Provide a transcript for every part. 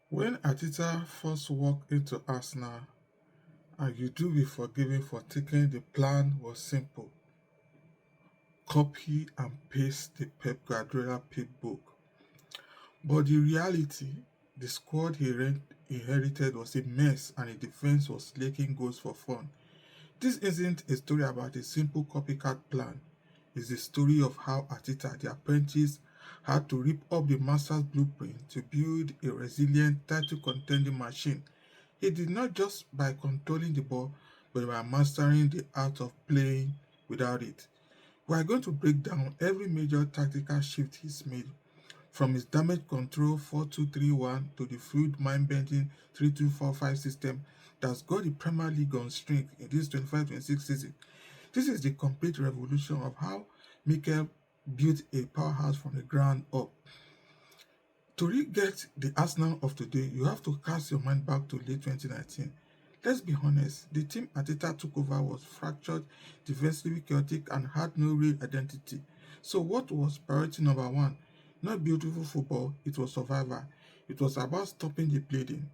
When Arteta first walked into Arsenal, and you do be forgiven for thinking the plan was simple: copy and paste the Pep Guardiola playbook. But the reality, the squad inherited was a mess and the defense was slaking goals for fun. This isn't a story about a simple copycat plan. It's the story of how Arteta, the apprentice, had to rip up the master's blueprint to build a resilient title contending machine. He did not just by controlling the ball, but by mastering the art of playing without it. We are going to break down every major tactical shift he's made, from his damage control 4-2-3-1 to the fluid mind-bending 3-2-4-5 system that's got the Premier League on string in this 25-26 season. This is the complete revolution of how Mikel built a powerhouse from the ground up. To re-get the Arsenal of today, you have to cast your mind back to late 2019. Let's be honest, the team Arteta took over was fractured, defensively chaotic, and had no real identity. So what was priority number one? Not beautiful football, it was survival. It was about stopping the bleeding.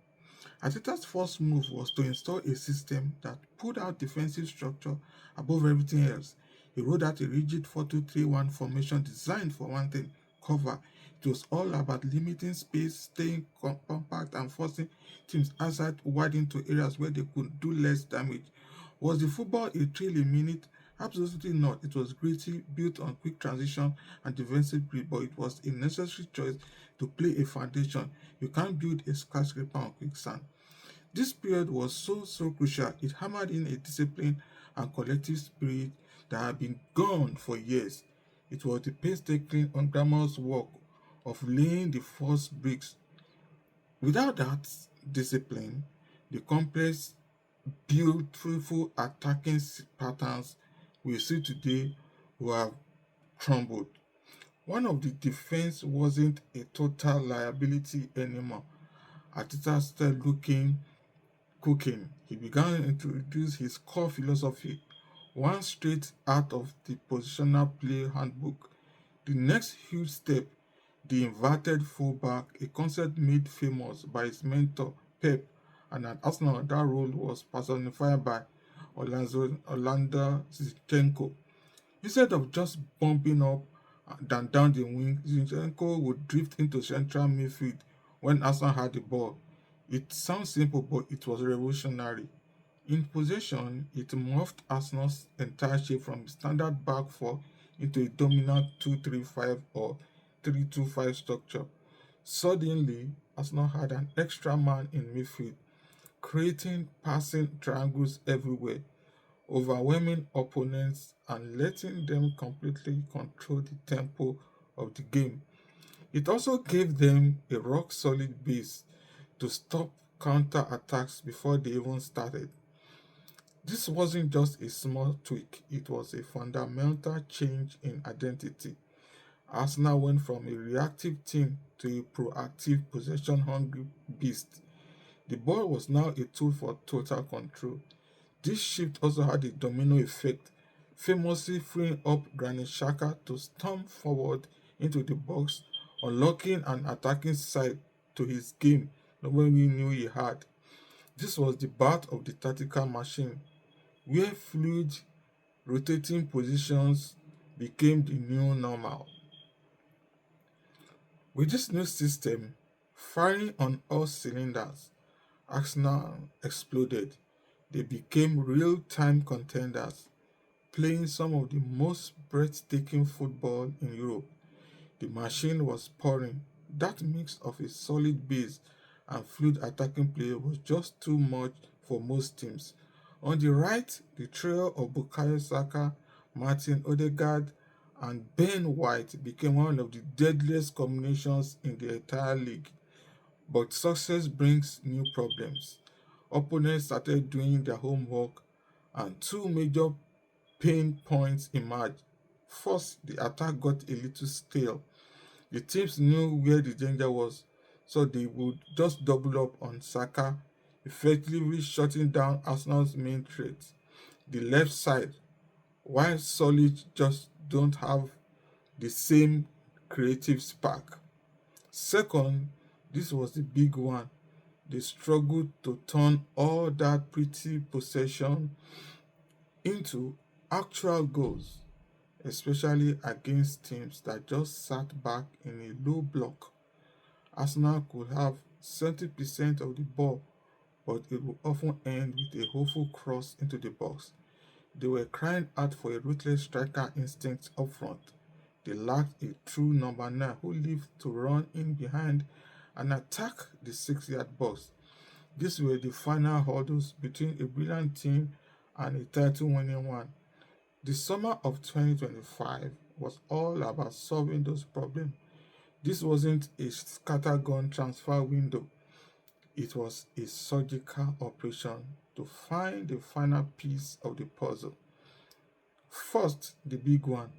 Arteta's first move was to install a system that put out defensive structure above everything else. He rolled out a rigid 4-2-3-1 formation designed for one thing: cover. It was all about limiting space, staying compact, and forcing teams outside wide into areas where they could do less damage. Was the football a thrill a minute? Absolutely not. It was gritty, built on quick transition and defensive grip, but it was a necessary choice to play a foundation. You can't build a skyscraper on quicksand. This period was so crucial. It hammered in a discipline and collective spirit that had been gone for years. It was the painstaking, unglamorous work of laying the first bricks. Without that discipline, the complex, beautiful attacking patterns we see today will have crumbled. One of the defense wasn't a total liability anymore. Arteta started looking cooking. He began to introduce his core philosophy, one straight out of the positional play handbook. The next huge step, the inverted fullback, a concept made famous by his mentor Pep, and at Arsenal that role was personified by Orlando Zinchenko. Instead of just bumping up and down the wing, Zinchenko would drift into central midfield when Arsenal had the ball. It sounds simple, but it was revolutionary. In possession, it morphed Arsenal's entire shape from standard back four into a dominant 2-3-5 or 3-2-5 structure. Suddenly, Arsenal had an extra man in midfield, creating passing triangles everywhere, overwhelming opponents and letting them completely control the tempo of the game. It also gave them a rock solid base to stop counter attacks before they even started. This wasn't just a small tweak, it was a fundamental change in identity. Arsenal went from a reactive team to a proactive, possession hungry beast. The ball was now a tool for total control. This shift also had a domino effect, famously freeing up Granit Xhaka to storm forward into the box, unlocking an attacking side to his game nobody knew he had. This was the birth of the tactical machine, where fluid, rotating positions became the new normal. With this new system, firing on all cylinders, Arsenal exploded. They became real-time contenders, playing some of the most breathtaking football in Europe. The machine was pouring. That mix of a solid base and fluid attacking play was just too much for most teams. On the right, the trio of Bukayo Saka, Martin Odegaard, and Ben White became one of the deadliest combinations in the entire league. But success brings new problems. Opponents started doing their homework, and two major pain points emerged. First, the attack got a little stale. The teams knew where the danger was, so they would just double up on Saka, effectively shutting down Arsenal's main threat. The left side, while solid, just don't have the same creative spark. Second, this was the big one. They struggled to turn all that pretty possession into actual goals, especially against teams that just sat back in a low block. Arsenal could have 70% of the ball, but it would often end with a hopeful cross into the box. They were crying out for a ruthless striker instinct up front. They lacked a true number 9 who lived to run in behind and attack the 6-yard box. These were the final hurdles between a brilliant team and a title winning one. The summer of 2025 was all about solving those problems. This wasn't a scattergun transfer window, it was a surgical operation to find the final piece of the puzzle. First, the big one,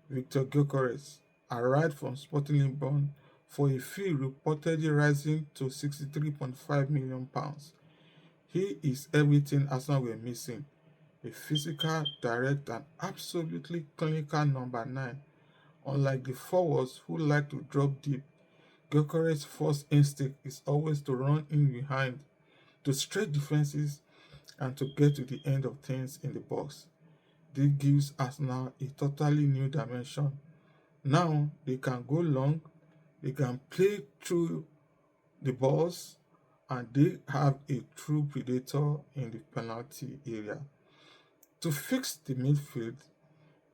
Victor Gyökeres, arrived from Sporting Lisbon for a fee reportedly rising to £63.5 million. He is everything Arsenal were missing, a physical, direct, and absolutely clinical number 9. Unlike the forwards who like to drop deep, Gyökeres' first instinct is always to run in behind, to stretch defenses, and to get to the end of things in the box. This gives Arsenal a totally new dimension. Now they can go long, they can play through the balls, and they have a true predator in the penalty area. To fix the midfield,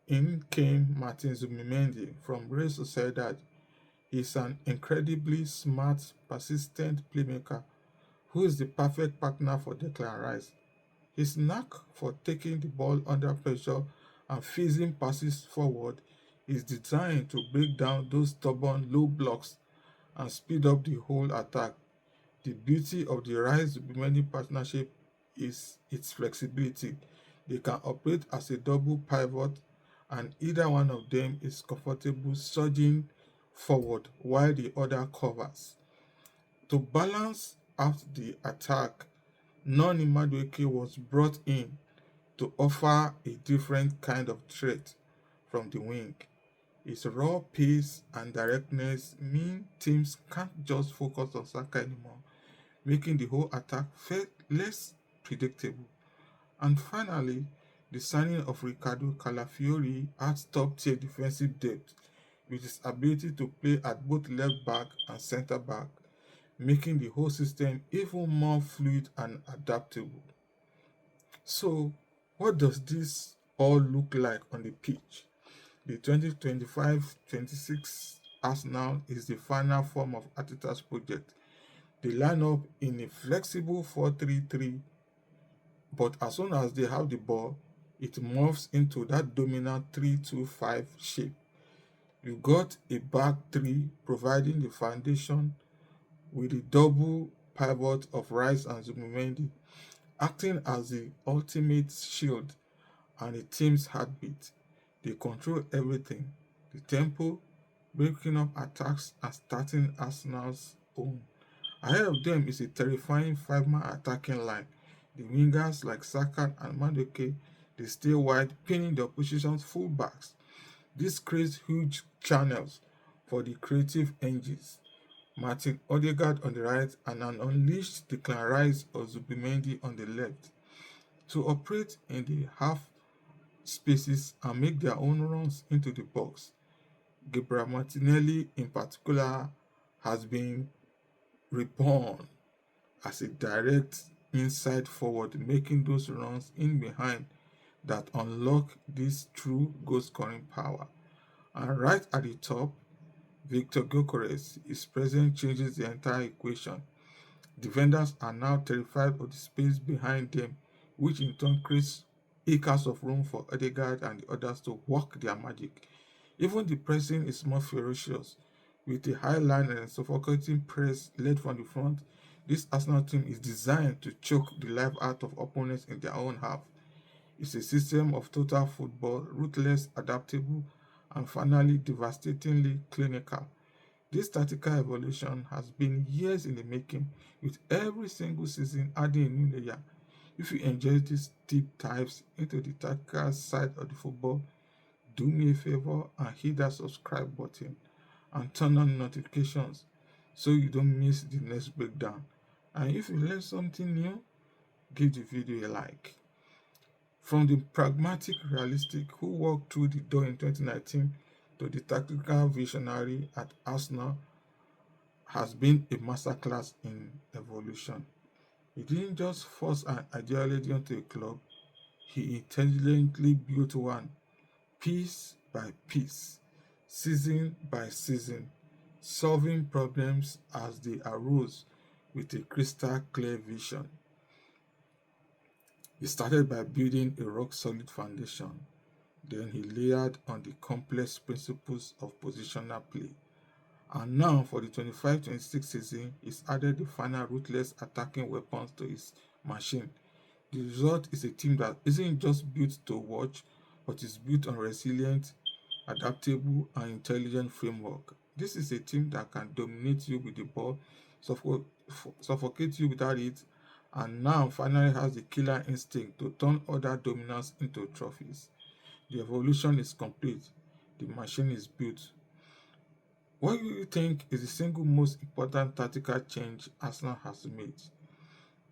in came Martin Zubimendi from Real Sociedad. He's an incredibly smart, persistent playmaker who is the perfect partner for Declan Rice. His knack for taking the ball under pressure and fizzing passes forward is designed to break down those stubborn low blocks and speed up the whole attack. The beauty of the Rice Zubimendi partnership is its flexibility. They can operate as a double pivot, and either one of them is comfortable surging forward while the other covers. To balance out the attack, Noni Madueke was brought in to offer a different kind of threat from the wing. His raw pace and directness mean teams can't just focus on Saka anymore, making the whole attack feel less predictable. And finally, the signing of Ricardo Calafiori adds top-tier defensive depth with his ability to play at both left back and centre back, making the whole system even more fluid and adaptable. So, what does this all look like on the pitch? The 2025-26 Arsenal is the final form of Arteta's project. They line up in a flexible 4-3-3, but as soon as they have the ball, it morphs into that dominant 3-2-5 shape. You got a back three providing the foundation with the double pivot of Rice and Zubimendi acting as the ultimate shield and the team's heartbeat. They control everything, the tempo, breaking up attacks and starting Arsenal's own. Ahead of them is a terrifying five-man attacking line. The wingers like Saka and Madueke, they stay wide, pinning the opposition's fullbacks. This creates huge channels for the creative engines. Martin Odegaard on the right and an unleashed Declan Rice or Zubimendi on the left to operate in the half spaces and make their own runs into the box. Gabriel Martinelli in particular has been reborn as a direct inside forward, making those runs in behind that unlock this true goal scoring power. And right at the top, Victor Gyökeres, his presence changes the entire equation. Defenders are now terrified of the space behind them, which in turn creates acres of room for Odegaard and the others to work their magic. Even the pressing is more ferocious. With a high line and a suffocating press led from the front, this Arsenal team is designed to choke the life out of opponents in their own half. It's a system of total football, ruthless, adaptable, and finally devastatingly clinical. This tactical evolution has been years in the making, with every single season adding a new layer. If you enjoy these deep dives into the tactical side of the football, do me a favor and hit that subscribe button and turn on notifications so you don't miss the next breakdown. And if you learn something new, give the video a like. From the pragmatic realistic who walked through the door in 2019 to the tactical visionary at Arsenal has been a masterclass in evolution. He didn't just force an ideology onto a club, he intelligently built one, piece by piece, season by season, solving problems as they arose with a crystal clear vision. He started by building a rock solid foundation. Then he layered on the complex principles of positional play. And now for the 25-26 season, he's added the final ruthless attacking weapons to his machine. The result is a team that isn't just built to watch, but is built on resilient, adaptable, and intelligent framework. This is a team that can dominate you with the ball, suffocate you without it, and now finally has the killer instinct to turn other dominance into trophies. The evolution is complete. The machine is built. What do you think is the single most important tactical change Arsenal has made?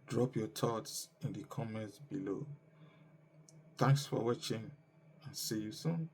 Drop your thoughts in the comments below. Thanks for watching and see you soon.